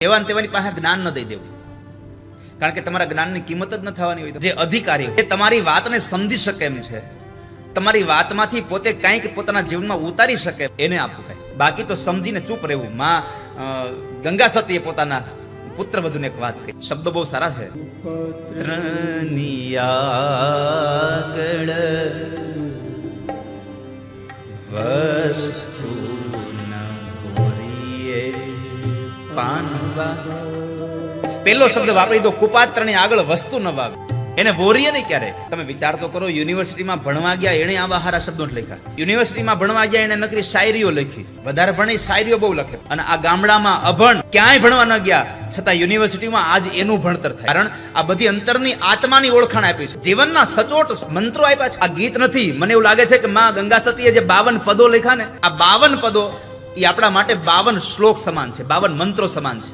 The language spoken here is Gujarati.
એવા તેવાની પાસે જ્ઞાન ન દઈ દેવું, કારણ કે તમારા જ્ઞાનની કિંમત જ ન થવાની હોય. જે અધિકારી એ તમારી વાતને સમજી શકે એમ છે, તમારી વાતમાંથી પોતે કંઈક પોતાના જીવનમાં ઉતારી શકે એને આપવું કઈ. બાકી તો સમજીને ચૂપ રહેવું. માં ગંગા સતીએ પોતાના પુત્ર વધુને એક વાત કહી. શબ્દો બહુ સારા છે. વસ્તુ પેલો શબ્દ વાપરી દો, કુપાત્રની આગળ વસ્તુ ન વાગ. એને વોરીએ નહીં ક્યારે. તમે વિચાર તો કરો, યુનિવર્સિટીમાં ભણવા ગયા એને આવા હારા શબ્દો જ લખ્યા. યુનિવર્સિટીમાં ભણવા ગયા એને નકરી શાયરીઓ લખી. વધારે ભણે શાયરીઓ બહુ લખે. અને આ ગામડામાં અભણ ક્યાંય ભણવા ન ગયા છતાં યુનિવર્સિટીમાં આજ એનું ભણતર થાય. કારણ આ બધી અંતરની આત્માની ઓળખાણ આપી છે, જીવનના સચોટ મંત્રો આપ્યા છે. આ ગીત નથી, મને એવું લાગે છે કે માં ગંગા સતીએ જે 52 પદો લખ્યા ને, આ 52 પદો એ આપણા માટે 52 શ્લોક સમાન છે, 52 મંત્રો સમાન છે.